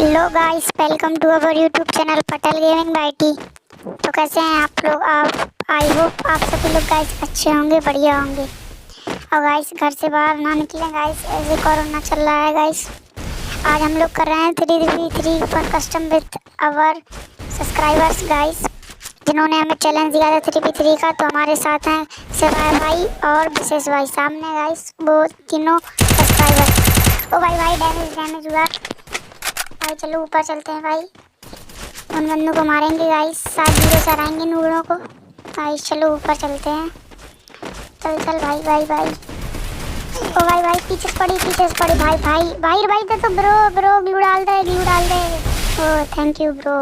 Hello guys, welcome to our YouTube channel Patel gaming बाईटी। तो कैसे हैं आप लोग? आई होप आप सभी लोग गाइस अच्छे होंगे, बढ़िया होंगे। और गाइस घर से बाहर ना निकलें गाइस, ऐसे कोरोना चल रहा है गाइस। आज हम लोग कर रहे हैं 3v3 fun custom with our subscribers guys, जिन्होंने हमें चैलेंज दिया था 3v3 का। तो हमारे साथ हैं शिवाय भाई और विशेष भाई सामने गाइस, वो तीनों सब्सक्राइबर। ओ भाई डैमेज हुआ भाई। चलो ऊपर चलते हैं भाई, उन बंदों को मारेंगे गाइस, 7-0 से हराएंगे नूबड़ों को गाइस। चलो ऊपर चलते हैं, चल भाई। ओ भाई पीछे से पड़ी भाई तो ब्रो ग्लू डाल दे। ओ थैंक यू ब्रो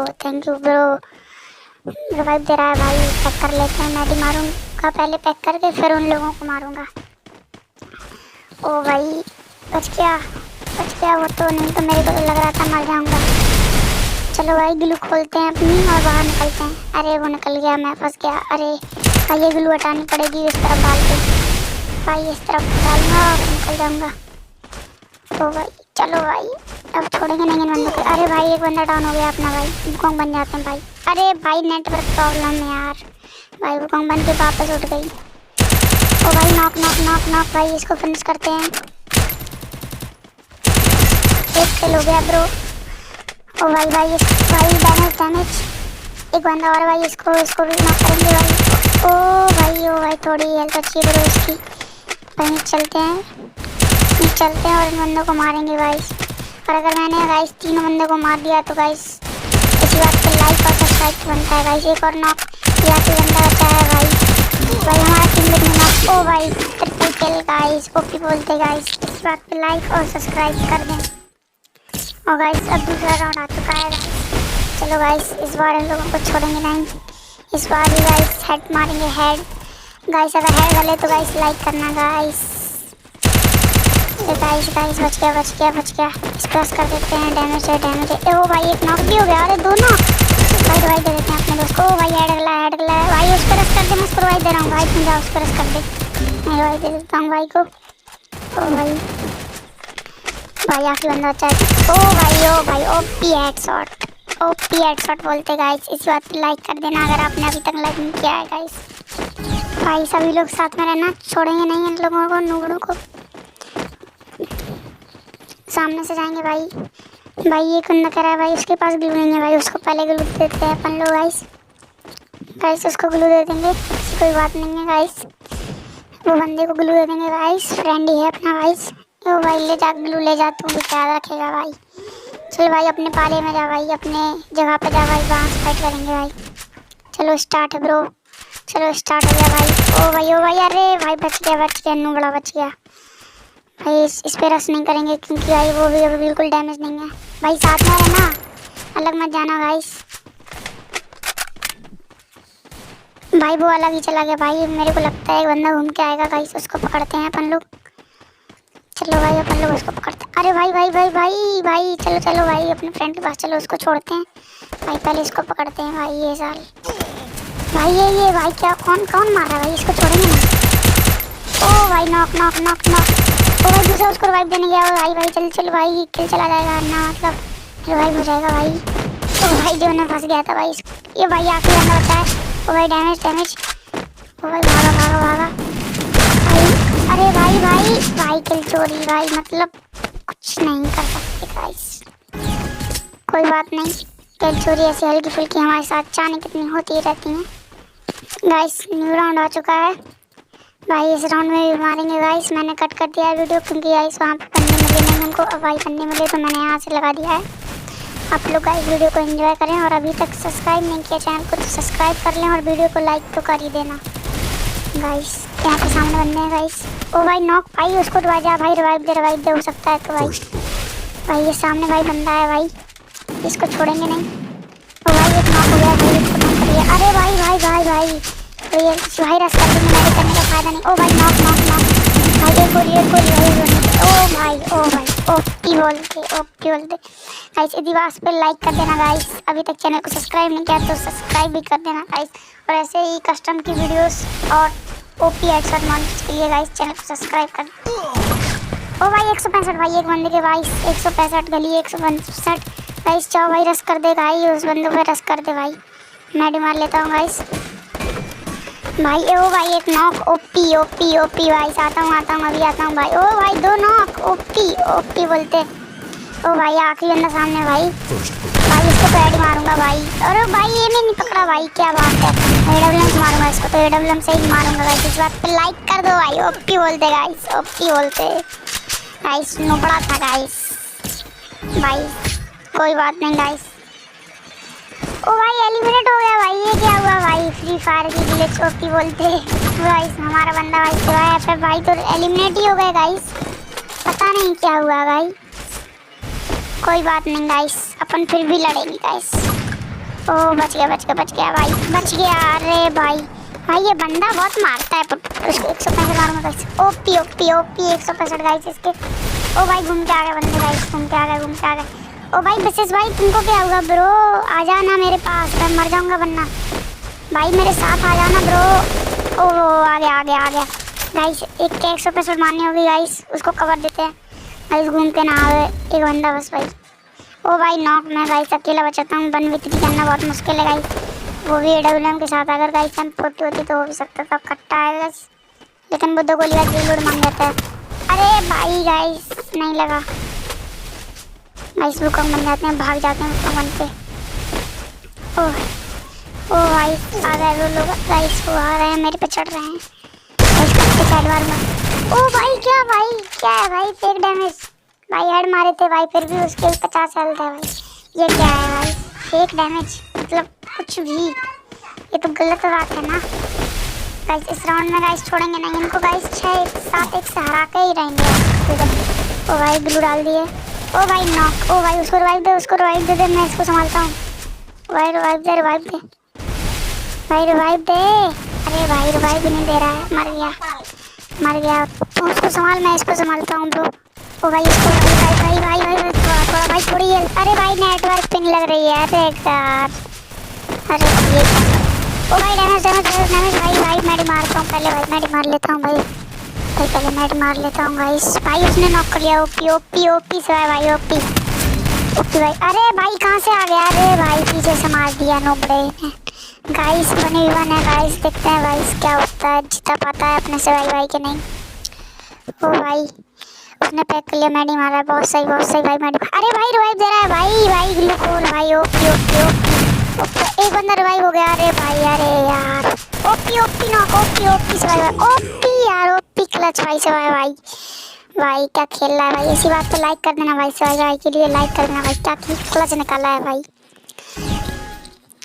रिवाइव दे रहा है भाई। पैक कर लेते हैं, मैं भी मारूंगा पहले, पैक करके फिर उन लोगों को मारूंगा। ओ भाई बच गया वो तो, नहीं तो मेरे को तो लग रहा था मर जाऊंगा। चलो भाई ग्लू खोलते हैं अपनी और बाहर निकलते हैं। अरे वो निकल गया, मैं फंस गया। अरे भाई ये ग्लू हटानी पड़ेगी, इस तरफ डाल के भाई, इस तरफ डालूंगा और निकल जाऊंगा। तो भाई चलो भाई, अब छोड़ेंगे नहीं इन बंदों को। अरे भाई एक बंदा डाउन हो गया अपना भाई, वुकोंग बन जाते हैं भाई। अरे भाई नेटवर्क प्रॉब्लम है यार, भाई वुकोंग बन के वापस उठ गई। ओ भाई नॉक भाई, इसको फिनिश करते हैं। एक किल हो गया ब्रो। ओ भाई डैमेज एक बंदा और भाई, इसको भी नॉक करेंगे भाई। ओ भाई थोड़ी हेल्थ अच्छी है ब्रो इसकी भाई। चलते हैं और इन बंदों को मारेंगे गाइस। और अगर मैंने गाइस तीनों बंदों को मार दिया तो गाइस इसी बात पे लाइक और सब्सक्राइब बनता है गाइस। एक और नॉक या फिर बंदा बचा है भाई हमारा टीममेट ने नॉक। ओ भाई ट्रिपल किल गाइस, ओपी बोलते गाइस। इस बात पे लाइक और सब्सक्राइब कर दें। और गाइस अब दूसरा राउंड आ चुका है गाइस। चलो गाइस इस बार इन लोगों को छोड़ेंगे नहीं, इस बार भी गाइस हेड मारेंगे। हेड गाइस, अगर हेड वाले तो गाइस लाइक करना गाइस। तो गाइस बच गया। स्क्रैच कर देते हैं, डैमेज है। ओ भाई एक नॉक भी हो गया। अरे दो नॉक भाई, रिवाइव दे देते हैं अपने दोस्त को। ओ भाई हेड गला है भाई, उस पर रश कर दे। मैं उसको रिवाइव दे रहा हूँ भाई, तुम जाओ उस पर रश कर दे। मैं रिवाइव दे देता हूँ भाई को। ओ भाई आखिरी बंदा बचा है। ओ भाई ओपी हेडशॉट बोलते गाइस। इस बात पे लाइक कर देना अगर आपने अभी तक लाइक नहीं किया है गाइस। भाई सभी लोग साथ में रहना, छोड़ेंगे नहीं इन लोगों को, नूबड़ों को। सामने से जाएंगे भाई ये बंदा कह रहा है भाई उसके पास ग्लू नहीं है भाई, उसको पहले ग्लू देते हैं अपन लोग गाइस उसको ग्लू दे देंगे, कोई बात नहीं है गाइस। वो बंदे को ग्लू दे देंगे गाइस, फ्रेंड ही है अपना गाइस। ओ भाई ले जा ग्लू, ले जा, तू भी ख्याल रखेगा भाई। चल भाई अपने पाले में जा भाई, अपने जगह पे जा भाई, वहाँ से फाइट करेंगे भाई। चलो स्टार्ट है ब्रो, चलो स्टार्ट हो गया भाई। ओ भाई अरे भाई बच गया, नूबड़ा बच गया भाई। इस पे रश नहीं करेंगे क्योंकि भाई वो भी अभी बिल्कुल डैमेज नहीं है भाई। साथ में रहना, अलग मत जाना गाइस। भाई वो अलग ही चला गया भाई, मेरे को लगता है एक बंदा घूम के आएगा गाइस, उसको पकड़ते हैं अपन लोग। चलो भाई अपन लोग उसको पकड़ते हैं। अरे भाई चलो भाई अपने फ्रेंड के पास चलो, उसको छोड़ते हैं भाई, पहले इसको पकड़ते हैं भाई। ये साल भाई ये भाई क्या कौन मार रहा है भाई, इसको छोड़ेंगे ना। ओ भाई नॉक। ओ भाई दूसरा उसको रिवाइव देने गया भाई। चल भाई किल चला जाएगा ना, मतलब रिवाइव हो जाएगा भाई। ओ भाई जो ने फंस गया था भाई, ये भाई आखिरी बंदा बचा है। ओ भाई डैमेज। ओ भाई भागा भाई। अरे भाई किल चोरी भाई, मतलब कुछ नहीं कर सकते गाइस, कोई बात नहीं। किल चोरी ऐसी हल्की फुल्की हमारे साथ चाने कितनी होती रहती हैं गाइस। न्यू राउंड आ चुका है भाई, इस राउंड में भी मारेंगे गाइस। मैंने कट कर दिया है वीडियो क्योंकि गाइस वहाँ पे पन्ने मिले नहीं हमको। अब भाई पन्ने मिले तो मैंने यहाँ से लगा दिया है। आप लोग गाइस वीडियो को एंजॉय करें, और अभी तक सब्सक्राइब नहीं किया चैनल को तो सब्सक्राइब कर लें, और वीडियो को लाइक तो कर ही देना गाइस। यहाँ पे सामने बंदे हैं गाइस। ओ भाई नॉक भाई, उसको रिवाइव दे हो सकता है तो भाई ये सामने भाई बंदा है भाई, इसको छोड़ेंगे नहीं। ओ भाई एक नॉक हो गया भाई, इसको नॉक करिए। अरे भाई तो ये भाई रस कर देंगे, मेरे करने का फायदा नहीं। ओ भाई नॉक भाई, एक गोली ओ भाई ओपी बोलते गाइस। इतिहास पे लाइक कर देना गाइस, अभी तक चैनल को सब्सक्राइब नहीं किया तो सब्सक्राइब भी कर देना गाइस। और ऐसे ही कस्टम की वीडियोस और ओपी हेडशॉट मॉन्टर्स के लिए गाइस चैनल को सब्सक्राइब कर। ओ भाई 165 भाई, एक बंदे के भाई 165 गली 165 गाइस चाओ भाई रस कर दे भाई, उस बंदूक पे रस कर दे भाई। मैं मार लेता हूँ गाइस भाई। ओ भाई एक नॉक, ओपी ओपी ओपी भाई। आता हूँ अभी आता हूँ भाई। ओ भाई 2 नॉक, ओपी ओपी बोलते। ओ भाई आखिरी बंदा सामने भाई। भाई इसको पैड मारूंगा भाई। अरे भाई ये नहीं पकड़ा भाई, क्या बात है। एडब्ल्यूएम से मारूंगा इसको, तो एडब्ल्यूएम से ही मारूंगा गाइस। इस बात पे लाइक कर दो भाई। ओपी बोलते गाइस, ओपी बोलते गाइस। नुबड़ा था गाइस भाई, कोई बात नहीं गाइस। ओ भाई एलिमिनेट हो गया भाई, ये क्या हुआ भाई। फ्री फायर की ग्लिच ओपी बोलते गाइस। हमारा बंदा भाई सिवाय पे भाई तो एलिमिनेट ही हो गया गाइस, पता नहीं क्या हुआ भाई। कोई बात नहीं गाइस, अपन फिर भी लड़ेंगे गाइस। ओ बच गया भाई, बच गया। अरे भाई भाई ये बंदा बहुत मारता है, उसको 165 मारूंगा guys. OP OP OP 165 guys इसके। ओ भाई घूम के आ गए बंदे गाइस, घूम के आ गए। ओ भाई बसेस भाई तुमको क्या हुआ ब्रो, आ जाना मेरे पास, मैं मर जाऊंगा वरना भाई, मेरे साथ आ जाना ब्रो। ओ आ गया गाइस। एक के 165 मारनी होगी गाइस, उसको कवर देते हैं गाइस। घूम के ना आवे एक बंदा बस भाई। ओ भाई नॉक मैं गाइस अकेला बचाता हूँ। 1v3 करना बहुत मुश्किल है गाइस, वो भी एडब्ल्यूएम के साथ। अगर गाइस M40 होती तो हो भी सकता था। कट्टा है गाइस, लेकिन वो 2 गोली का रिलोड मांग जाता है। अरे भाई गाइस नहीं लगा गाइस। भूकंप बन जाते हैं, भाग जाते हैं भूकंप बनते। ओ भाई आ गए वो लोग गाइस, वो आ रहे हैं मेरे पे चढ़ रहे हैं गाइस। कट्टे साइड मारूंगा। ओ भाई क्या है भाई, फेक डैमेज भाई। हेड मारे थे भाई, फिर भी उसके 50 हेल्थ है भाई। ये क्या है भाई, फेक डैमेज मतलब कुछ भी, ये तो गलत बात है ना गाइस। इस राउंड में गाइस छोड़ेंगे नहीं इनको गाइस, 6-7 से हरा के ही रहेंगे। ओ भाई ग्लू डाल दिए। ओ भाई नॉक। ओ भाई उसको रिवाइव दे, मैं इसको संभालता हूँ भाई। रिवाइव दे भाई, रिवाइव दे। अरे भाई रिवाइव भी नहीं दे रहा है, मर गया। तो उसको संभाल, मैं इसको संभालता हूँ ब्रो। ओ भाई इसको भाई थोड़ा भाई थोड़ी है। अरे भाई नेटवर्क पिंग लग रही है। अरे यार अरे ये ओ भाई डैमेज भाई मैं मारता हूँ पहले भाई, मैं मार लेता हूँ भाई पहले मैं मार लेता हूँ गाइस। भाई उसने नॉक कर लिया। ओपी से भाई, ओपी भाई। अरे भाई कहाँ से आ गया, अरे भाई पीछे से मार दिया नोबड़े ने गाइस। 1v1 है गाइस, देखते हैं गाइस क्या होता है, जीता पाता है अपने से भाई के नहीं। ओ भाई उसने पैक कर लिया, मैडी मारा है। बहुत सही भाई मैडी। अरे भाई रिवाइव दे रहा है भाई ग्लूकोल भाई। ओपी एक बंदा रिवाइव हो गया। अरे भाई अरे यार ओपी नॉक, ओपी से भाई, ओपी यार, ओपी क्लच भाई से भाई क्या खेल रहा है भाई। इसी बात पे लाइक कर देना भाई, से भाई के लिए लाइक कर देना भाई, क्या क्लच निकाला है भाई।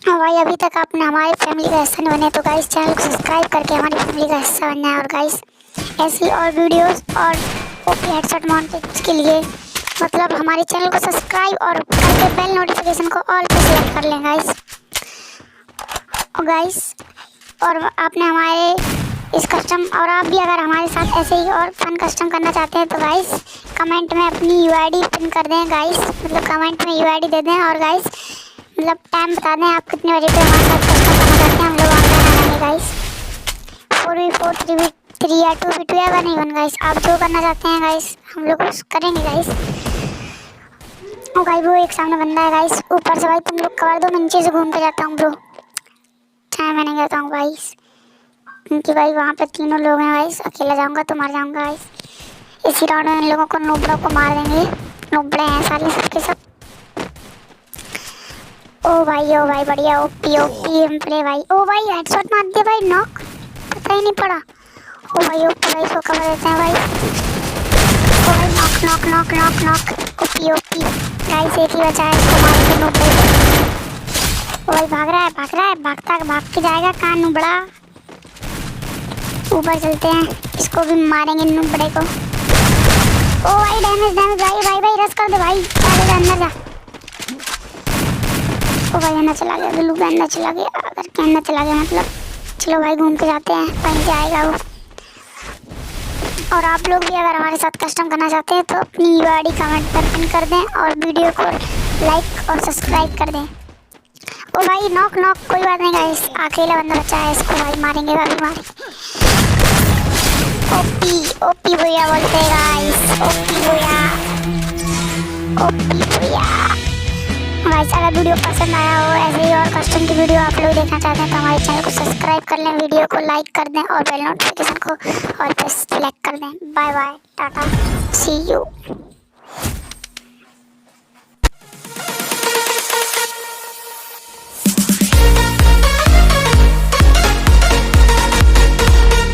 हाँ भाई अभी तक आपने हमारे फैमिली का हिस्सा नहीं बने तो गाइस चैनल को सब्सक्राइब करके हमारी फैमिली का हिस्सा बनना है। और गाइस ऐसी और वीडियोस और ओपी हेडसेट माउंटेड के लिए मतलब हमारे चैनल को सब्सक्राइब और करके बेल नोटिफिकेशन को ऑल पे सेलेक्ट कर लें गाइस। और गाइस और आपने हमारे इस कस्टम और आप भी अगर हमारे साथ ऐसे ही और फन कस्टम करना चाहते हैं तो गाइस कमेंट में अपनी यूआईडी पिन कर दें गाइस, मतलब कमेंट में यूआईडी दे दें। और गाइस मतलब टाइम बता दें आप कितने बजे पे हमारे साथ कस्टम करना चाहते हैं। हम लोग ऑनलाइन आएंगे गाइस, 4v4 3v3 या 2v2 या 1v1 गाइस, आप जो करना चाहते हैं गाइस हम लोग करेंगे गाइस। और भाई वो एक सामने बंदा है गाइस ऊपर से भाई, तुम लोग कवर दो, मैं नीचे से घूम के जाता हूँ ब्रो। चाहे मैं नहीं जाता हूँ गाइस क्योंकि भाई वहाँ पे 3 लोग हैं गाइस, अकेला जाऊँगा तो मर जाऊँगा गाइस। इसी राउंड में इन लोगों को नोबड़ों को मार देंगे, नोबड़े हैं सारे सबके सब। ओ भाई बढ़िया ओपी प्ले भाई। ओ भाई हेडशॉट मार दिया भाई, नॉक पता ही नहीं पड़ा। ओ भाई ओपी भाई को कवर देते हैं भाई। ओ भाई नॉक ओपी गाइस एक ही बचा है, इसको मार के नोबड़े को। ओ भाई भाग रहा है भाग के जाएगा कहाँ नुबड़ा। ऊपर चलते हैं, इसको भी मारेंगे नुबड़े को। ओ भाई डैमेज भाई रस कर दे भाई, अंदर जा। ओ भाई अंदर चला गया, ग्लू का अंदर चला गया, अगर के अंदर चला गया मतलब। चलो भाई घूम के जाते हैं, कहीं से आएगा वो। और आप लोग भी अगर हमारे साथ कस्टम करना चाहते हैं तो अपनी यूआईडी कमेंट पर पिन कर दें और वीडियो को लाइक और सब्सक्राइब कर दें। ओ भाई नॉक कोई बात नहीं गाइस, अकेला बंदा बचा है, इसको भाई मारेंगे भाई मारेंगे। ओपी भैया बोलते हैं गाइस, ओपी भैया गाइस अगर वीडियो पसंद आया हो, ऐसे ही और कस्टम की वीडियो आप लोग देखना चाहते हैं तो हमारे चैनल को सब्सक्राइब कर लें, वीडियो को लाइक कर दें और बेल नोटिफिकेशन को ऑल पे सेलेक्ट कर दें। Bye bye, tata, see you.